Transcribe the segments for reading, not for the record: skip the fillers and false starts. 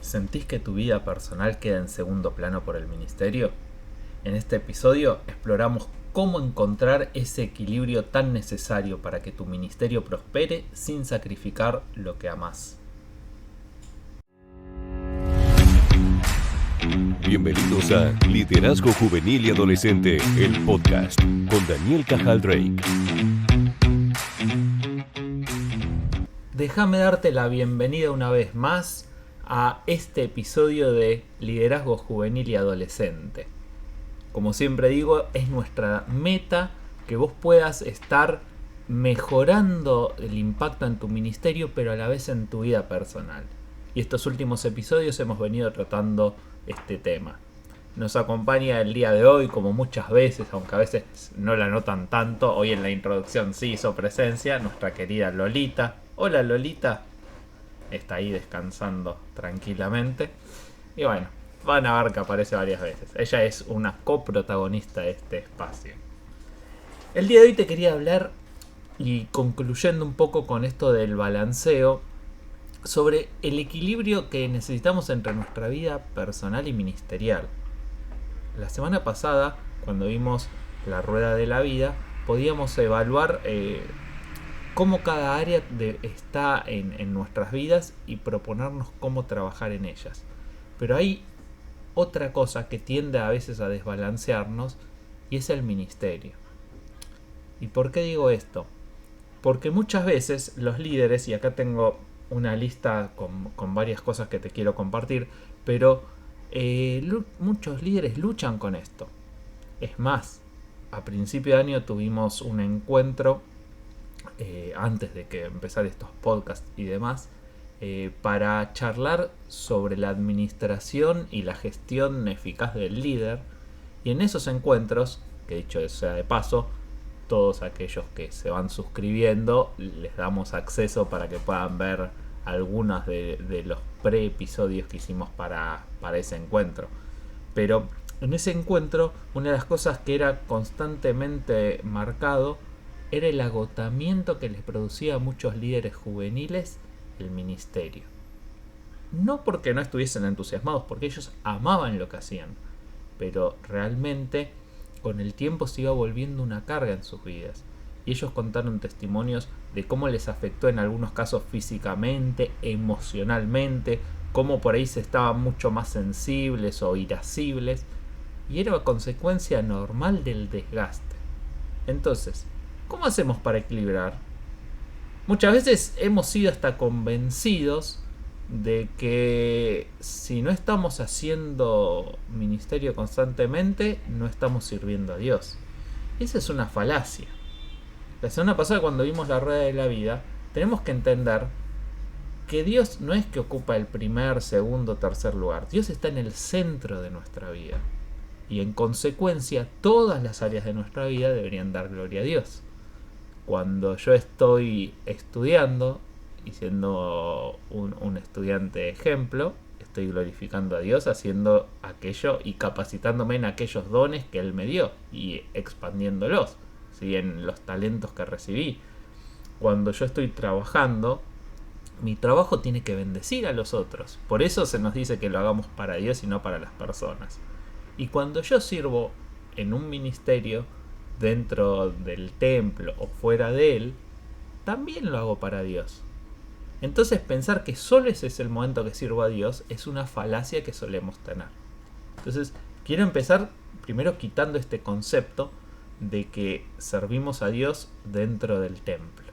¿Sentís que tu vida personal queda en segundo plano por el ministerio? En este episodio exploramos cómo encontrar ese equilibrio tan necesario para que tu ministerio prospere sin sacrificar lo que amás. Bienvenidos a Liderazgo Juvenil y Adolescente, el podcast con Daniel Cajal Drake. Déjame darte la bienvenida una vez más a este episodio de Liderazgo Juvenil y Adolescente. Como siempre digo, es nuestra meta que vos puedas estar mejorando el impacto en tu ministerio, pero a la vez en tu vida personal. Y estos últimos episodios hemos venido tratando este tema. Nos acompaña el día de hoy, como muchas veces, aunque a veces no la notan tanto, hoy en la introducción sí hizo presencia, nuestra querida Lolita. Hola Lolita. Está ahí descansando tranquilamente. Y bueno, van a ver que aparece varias veces. Ella es una coprotagonista de este espacio. El día de hoy te quería hablar, y concluyendo un poco con esto del balanceo, sobre el equilibrio que necesitamos entre nuestra vida personal y ministerial. La semana pasada, cuando vimos la rueda de la vida, podíamos evaluar cómo cada área está en nuestras vidas y proponernos cómo trabajar en ellas. Pero hay otra cosa que tiende a veces a desbalancearnos, y es el ministerio. ¿Y por qué digo esto? Porque muchas veces los líderes, y acá tengo una lista con varias cosas que te quiero compartir, pero muchos líderes luchan con esto. Es más, a principio de año tuvimos un encuentro, antes de que empezar estos podcasts y demás, para charlar sobre la administración y la gestión eficaz del líder. Y en esos encuentros, que dicho sea de paso, todos aquellos que se van suscribiendo les damos acceso para que puedan ver algunos de los pre-episodios que hicimos para ese encuentro. Pero en ese encuentro, una de las cosas que era constantemente marcado era el agotamiento que les producía a muchos líderes juveniles el ministerio. No porque no estuviesen entusiasmados, porque ellos amaban lo que hacían, pero realmente con el tiempo se iba volviendo una carga en sus vidas. Y ellos contaron testimonios de cómo les afectó en algunos casos físicamente, emocionalmente, cómo por ahí se estaban mucho más sensibles o irascibles, y era consecuencia normal del desgaste. Entonces, ¿cómo hacemos para equilibrar? Muchas veces hemos sido hasta convencidos de que si no estamos haciendo ministerio constantemente, no estamos sirviendo a Dios. Esa es una falacia. La semana pasada, cuando vimos la rueda de la vida, tenemos que entender que Dios no es que ocupa el primer, segundo, tercer lugar. Dios está en el centro de nuestra vida. Y en consecuencia, todas las áreas de nuestra vida deberían dar gloria a Dios. Cuando yo estoy estudiando y siendo un estudiante ejemplo, estoy glorificando a Dios haciendo aquello y capacitándome en aquellos dones que Él me dio y expandiéndolos, ¿sí? En los talentos que recibí. Cuando yo estoy trabajando, mi trabajo tiene que bendecir a los otros. Por eso se nos dice que lo hagamos para Dios y no para las personas. Y cuando yo sirvo en un ministerio, dentro del templo o fuera de él, también lo hago para Dios. Entonces pensar que solo ese es el momento que sirvo a Dios es una falacia que solemos tener. Entonces quiero empezar primero quitando este concepto de que servimos a Dios dentro del templo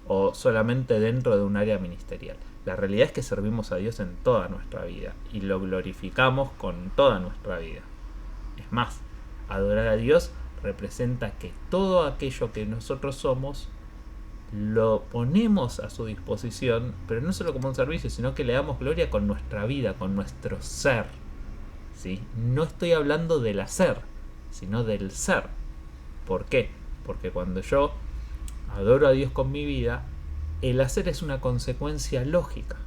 o solamente dentro de un área ministerial. La realidad es que servimos a Dios en toda nuestra vida y lo glorificamos con toda nuestra vida. Es más, adorar a Dios representa que todo aquello que nosotros somos lo ponemos a su disposición, pero no solo como un servicio, sino que le damos gloria con nuestra vida, con nuestro ser. ¿Sí? No estoy hablando del hacer, sino del ser. ¿Por qué? Porque cuando yo adoro a Dios con mi vida, el hacer es una consecuencia lógica.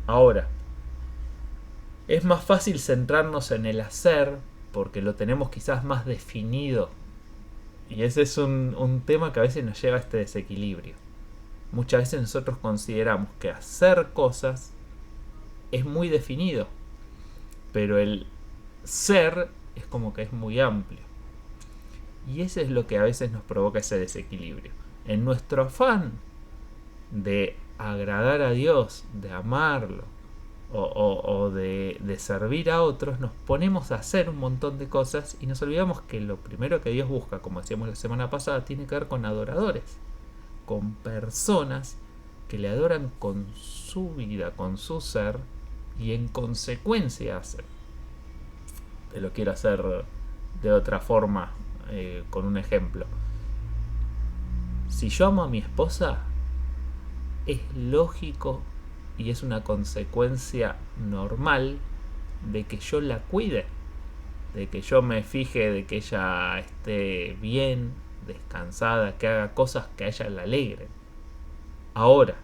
Ahora, es más fácil centrarnos en el hacer porque lo tenemos quizás más definido. Y ese es un tema que a veces nos lleva a este desequilibrio. Muchas veces nosotros consideramos que hacer cosas es muy definido, pero el ser es como que es muy amplio. Y eso es lo que a veces nos provoca ese desequilibrio. En nuestro afán de agradar a Dios, de amarlo, o de servir a otros, nos ponemos a hacer un montón de cosas y nos olvidamos que lo primero que Dios busca, como decíamos la semana pasada, tiene que ver con adoradores, con personas que le adoran con su vida, con su ser, y en consecuencia hacen. Te lo quiero hacer de otra forma, con un ejemplo. Si yo amo a mi esposa, es lógico y es una consecuencia normal de que yo la cuide, de que yo me fije de que ella esté bien, descansada, que haga cosas que a ella la alegren. Ahora,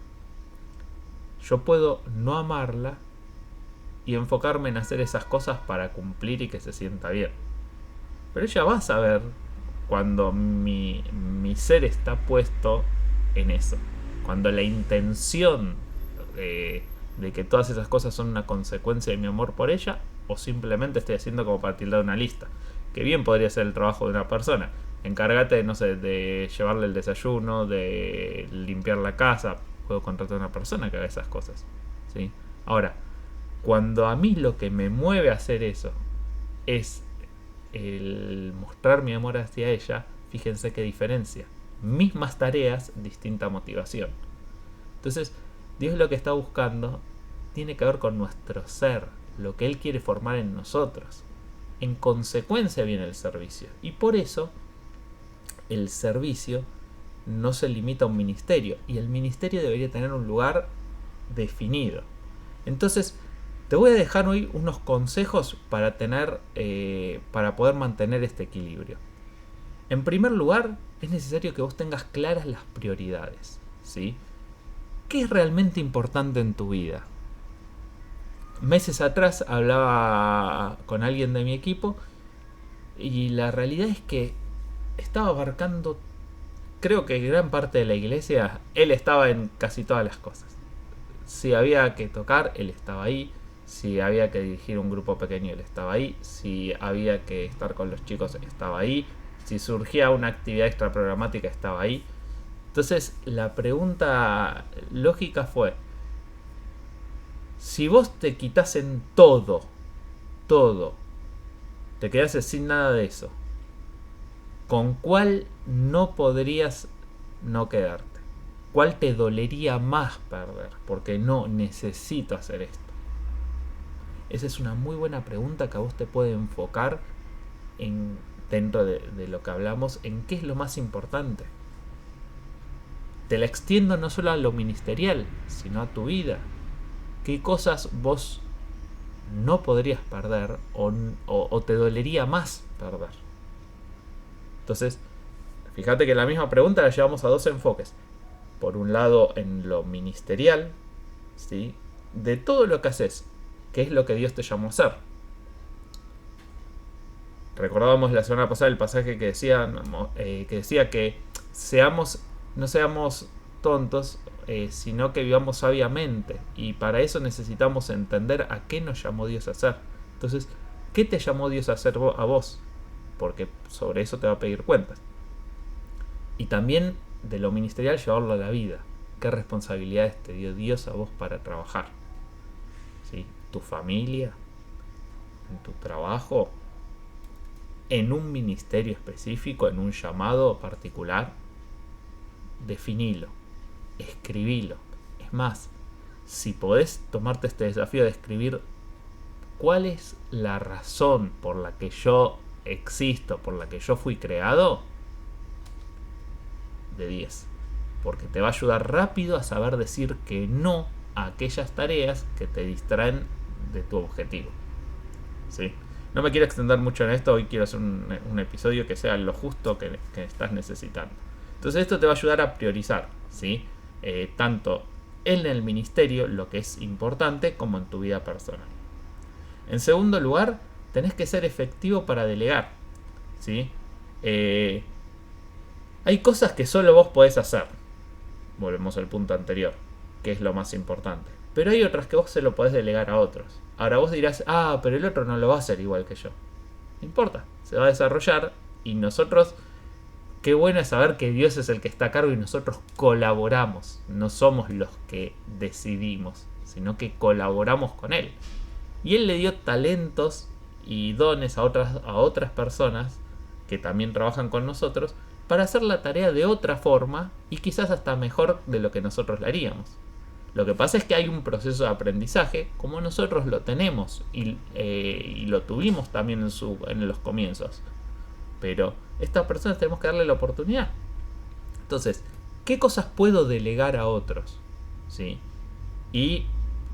yo puedo no amarla y enfocarme en hacer esas cosas para cumplir y que se sienta bien. Pero ella va a saber cuando mi ser está puesto en eso. Cuando la intención de que todas esas cosas son una consecuencia de mi amor por ella, o simplemente estoy haciendo como para tildar una lista. Que bien podría ser el trabajo de una persona. Encárgate, no sé, de llevarle el desayuno, de limpiar la casa. Puedo contratar a una persona que haga esas cosas, ¿sí? Ahora, cuando a mí lo que me mueve a hacer eso es el mostrar mi amor hacia ella, fíjense qué diferencia. Mismas tareas, distinta motivación. Entonces, Dios lo que está buscando tiene que ver con nuestro ser, lo que Él quiere formar en nosotros. En consecuencia viene el servicio. Y por eso el servicio no se limita a un ministerio. Y el ministerio debería tener un lugar definido. Entonces, te voy a dejar hoy unos consejos para poder mantener este equilibrio. En primer lugar, es necesario que vos tengas claras las prioridades, ¿sí? ¿Qué es realmente importante en tu vida? Meses atrás hablaba con alguien de mi equipo y la realidad es que estaba abarcando, creo que gran parte de la iglesia. Él estaba en casi todas las cosas. Si había que tocar, él estaba ahí. Si había que dirigir un grupo pequeño, él estaba ahí. Si había que estar con los chicos, estaba ahí. Si surgía una actividad extra programática, estaba ahí. Entonces la pregunta lógica fue: si vos te quitasen todo, te quedases sin nada de eso, ¿con cuál no podrías no quedarte? ¿Cuál te dolería más perder? Porque no necesito hacer esto. Esa es una muy buena pregunta que a vos te puede enfocar dentro de lo que hablamos, en qué es lo más importante. Te la extiendo no solo a lo ministerial, sino a tu vida. ¿Qué cosas vos no podrías perder o te dolería más perder? Entonces, fíjate que la misma pregunta la llevamos a dos enfoques. Por un lado, en lo ministerial, ¿sí? De todo lo que haces, ¿qué es lo que Dios te llamó a hacer? Recordábamos la semana pasada el pasaje que decía que no seamos tontos, sino que vivamos sabiamente. Y para eso necesitamos entender a qué nos llamó Dios a hacer. Entonces, ¿qué te llamó Dios a hacer a vos? Porque sobre eso te va a pedir cuentas. Y también de lo ministerial llevarlo a la vida. ¿Qué responsabilidades te dio Dios a vos para trabajar? ¿Sí? ¿Tu familia? ¿En tu trabajo? ¿En un ministerio específico? ¿En un llamado particular? Definilo. Escribilo. Es más, si podés tomarte este desafío de escribir cuál es la razón por la que yo existo, por la que yo fui creado, de 10. Porque te va a ayudar rápido a saber decir que no a aquellas tareas que te distraen de tu objetivo. ¿Sí? No me quiero extender mucho en esto. Hoy quiero hacer un episodio que sea lo justo que estás necesitando. Entonces esto te va a ayudar a priorizar, ¿sí? Tanto en el ministerio, lo que es importante, como en tu vida personal. En segundo lugar, tenés que ser efectivo para delegar, ¿sí? Hay cosas que solo vos podés hacer. Volvemos al punto anterior, que es lo más importante. Pero hay otras que vos se lo podés delegar a otros. Ahora vos dirás, pero el otro no lo va a hacer igual que yo. No importa, se va a desarrollar y nosotros, qué bueno es saber que Dios es el que está a cargo y nosotros colaboramos. No somos los que decidimos, sino que colaboramos con Él. Y Él le dio talentos y dones a otras personas que también trabajan con nosotros para hacer la tarea de otra forma y quizás hasta mejor de lo que nosotros la haríamos. Lo que pasa es que hay un proceso de aprendizaje como nosotros lo tenemos y lo tuvimos también en los comienzos. Pero estas personas tenemos que darle la oportunidad. Entonces, ¿qué cosas puedo delegar a otros? ¿Sí? Y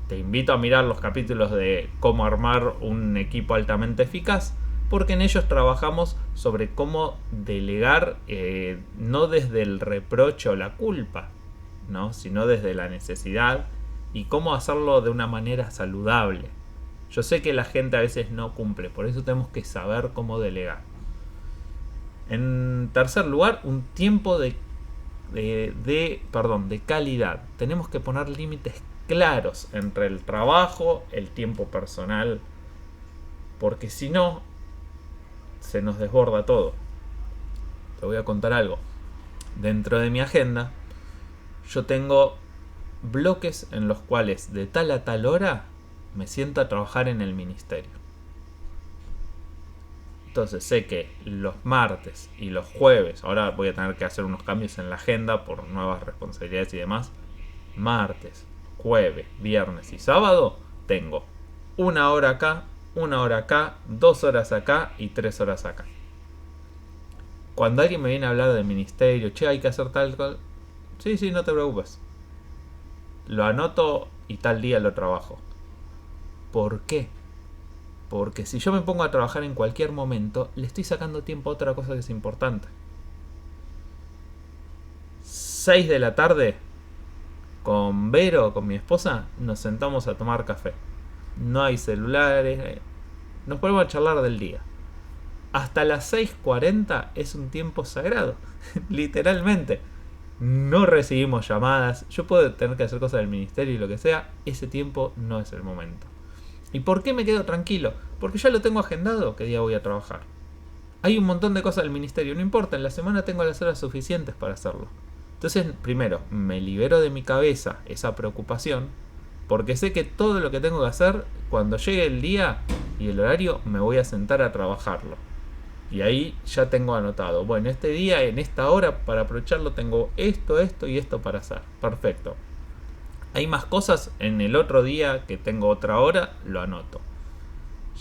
te invito a mirar los capítulos de cómo armar un equipo altamente eficaz, porque en ellos trabajamos sobre cómo delegar, no desde el reproche o la culpa, ¿no? Sino desde la necesidad y cómo hacerlo de una manera saludable. Yo sé que la gente a veces no cumple, por eso tenemos que saber cómo delegar. En tercer lugar, un tiempo de calidad. Tenemos que poner límites claros entre el trabajo, el tiempo personal, porque si no, se nos desborda todo. Te voy a contar algo. Dentro de mi agenda, yo tengo bloques en los cuales de tal a tal hora me siento a trabajar en el ministerio. Entonces sé que los martes y los jueves, ahora voy a tener que hacer unos cambios en la agenda por nuevas responsabilidades y demás. Martes, jueves, viernes y sábado tengo 1 hora acá, 1 hora acá, 2 horas acá y 3 horas acá. Cuando alguien me viene a hablar del ministerio, che, hay que hacer tal cual, sí, no te preocupes. Lo anoto y tal día lo trabajo. ¿Por qué? Porque si yo me pongo a trabajar en cualquier momento, le estoy sacando tiempo a otra cosa que es importante. 6 de la tarde, con Vero, con mi esposa, nos sentamos a tomar café. No hay celulares, nos ponemos a charlar del día. Hasta las 6:40 es un tiempo sagrado, literalmente. No recibimos llamadas, yo puedo tener que hacer cosas del ministerio y lo que sea, ese tiempo no es el momento. ¿Y por qué me quedo tranquilo? Porque ya lo tengo agendado qué día voy a trabajar. Hay un montón de cosas del ministerio, no importa, en la semana tengo las horas suficientes para hacerlo. Entonces, primero, me libero de mi cabeza esa preocupación, porque sé que todo lo que tengo que hacer, cuando llegue el día y el horario, me voy a sentar a trabajarlo. Y ahí ya tengo anotado, bueno, este día, en esta hora, para aprovecharlo, tengo esto y esto para hacer. Perfecto. Hay más cosas en el otro día que tengo otra hora, lo anoto.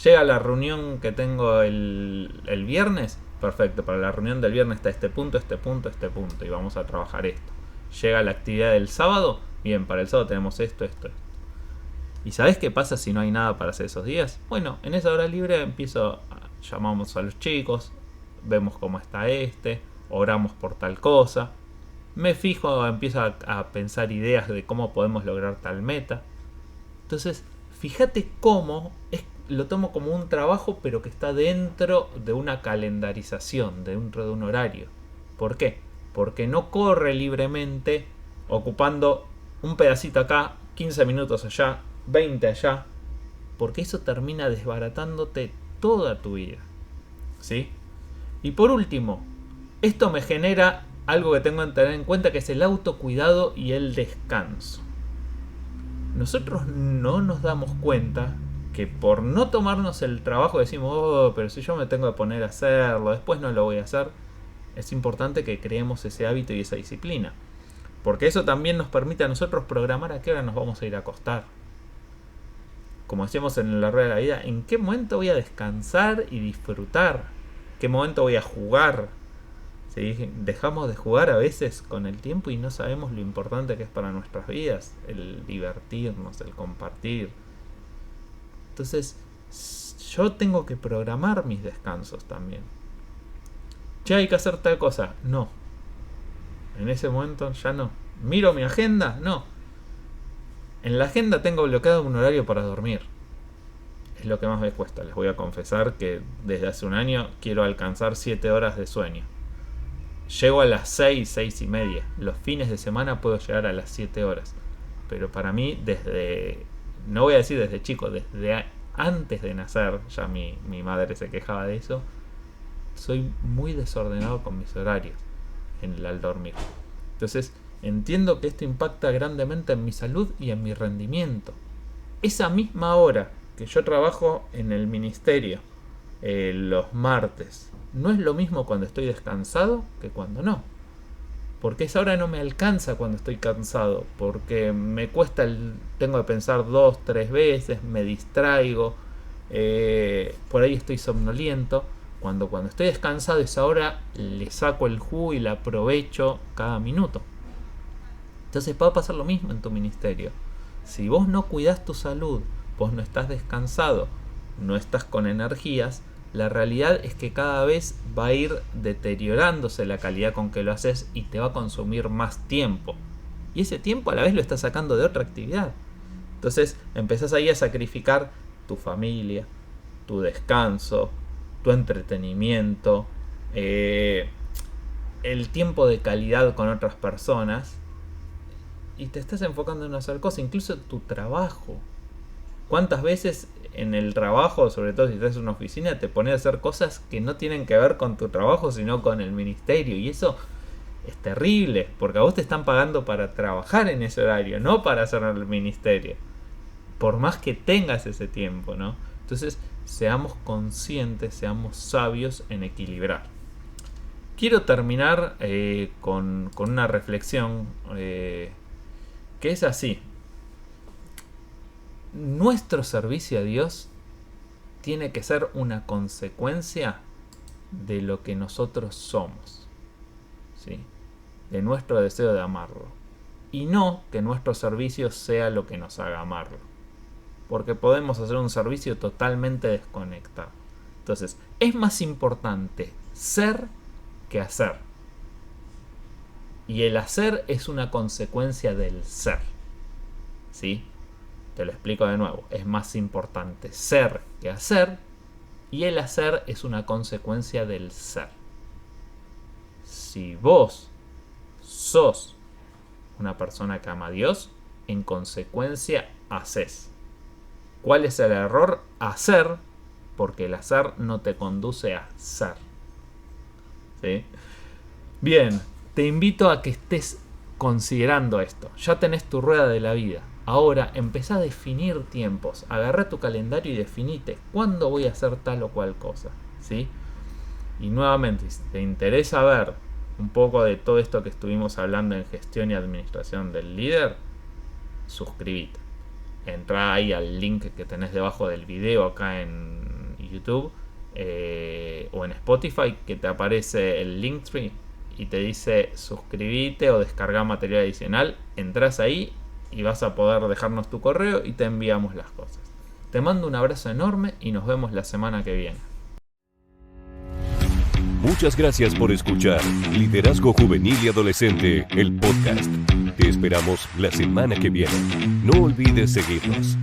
Llega la reunión que tengo el viernes, perfecto, para la reunión del viernes está este punto, y vamos a trabajar esto. Llega la actividad del sábado, bien, para el sábado tenemos esto. ¿Y sabés qué pasa si no hay nada para hacer esos días? Bueno, en esa hora libre llamamos a los chicos, vemos cómo está oramos por tal cosa. Me fijo, empiezo a pensar ideas de cómo podemos lograr tal meta. Entonces, fíjate cómo lo tomo como un trabajo, pero que está dentro de una calendarización, dentro de un horario. ¿Por qué? Porque no corre libremente ocupando un pedacito acá, 15 minutos allá, 20 allá, porque eso termina desbaratándote toda tu vida. ¿Sí? Y por último, esto me genera algo que tengo que tener en cuenta, que es el autocuidado y el descanso. Nosotros no nos damos cuenta que por no tomarnos el trabajo decimos, pero si yo me tengo que poner a hacerlo, después no lo voy a hacer. Es importante que creemos ese hábito y esa disciplina, porque eso también nos permite a nosotros programar a qué hora nos vamos a ir a acostar. Como decíamos en la rueda de la vida, ¿en qué momento voy a descansar y disfrutar? ¿Qué momento voy a jugar? ¿Sí? Dejamos de jugar a veces con el tiempo y no sabemos lo importante que es para nuestras vidas, el divertirnos, el compartir. Entonces, yo tengo que programar mis descansos también. ¿Ya hay que hacer tal cosa? No. En ese momento ya no. ¿Miro mi agenda? No. En la agenda tengo bloqueado un horario para dormir. Es lo que más me cuesta. Les voy a confesar que desde hace un año quiero alcanzar 7 horas de sueño. Llego a las 6 y media. Los fines de semana puedo llegar a las 7 horas. pero para mí no voy a decir desde chico, desde antes de nacer, ya mi madre se quejaba de eso, soy muy desordenado con mis horarios al dormir. Entonces entiendo que esto impacta grandemente en mi salud y en mi rendimiento. Esa misma hora que yo trabajo en el ministerio los martes, no es lo mismo cuando estoy descansado que cuando no. Porque esa hora no me alcanza cuando estoy cansado, porque me cuesta, tengo que pensar 2-3 veces, me distraigo, por ahí estoy somnoliento. Cuando estoy descansado, esa hora le saco el jugo y la aprovecho cada minuto. Entonces va a pasar lo mismo en tu ministerio. Si vos no cuidás tu salud, vos no estás descansado, no estás con energías, la realidad es que cada vez va a ir deteriorándose la calidad con que lo haces y te va a consumir más tiempo. Y ese tiempo a la vez lo estás sacando de otra actividad. Entonces empezás ahí a sacrificar tu familia, tu descanso, tu entretenimiento, el tiempo de calidad con otras personas, y te estás enfocando en hacer cosas, incluso tu trabajo. ¿Cuántas veces en el trabajo, sobre todo si estás en una oficina, te pones a hacer cosas que no tienen que ver con tu trabajo, sino con el ministerio? Y eso es terrible, porque a vos te están pagando para trabajar en ese horario, no para hacer el ministerio, por más que tengas ese tiempo, ¿no? Entonces, seamos conscientes, seamos sabios en equilibrar. Quiero terminar con una reflexión que es así. Nuestro servicio a Dios tiene que ser una consecuencia de lo que nosotros somos, ¿sí? De nuestro deseo de amarlo, y no que nuestro servicio sea lo que nos haga amarlo, porque podemos hacer un servicio totalmente desconectado. Entonces, es más importante ser que hacer, y el hacer es una consecuencia del ser, ¿sí? Te lo explico de nuevo. Es más importante ser que hacer, y el hacer es una consecuencia del ser. Si vos sos una persona que ama a Dios, en consecuencia haces. ¿Cuál es el error? Hacer, porque el hacer no te conduce a ser. ¿Sí? Bien, te invito a que estés considerando esto. Ya tenés tu rueda de la vida. Ahora empezá a definir tiempos. Agarrá tu calendario y definite cuándo voy a hacer tal o cual cosa, ¿sí? Y nuevamente, si te interesa ver un poco de todo esto que estuvimos hablando en gestión y administración del líder, suscríbete. Entrá ahí al link que tenés debajo del video acá en YouTube o en Spotify, que te aparece el Linktree y te dice suscríbete o descargar material adicional. Entrás ahí y vas a poder dejarnos tu correo y te enviamos las cosas. Te mando un abrazo enorme y nos vemos la semana que viene. Muchas gracias por escuchar Liderazgo Juvenil y Adolescente, el podcast. Te esperamos la semana que viene. No olvides seguirnos.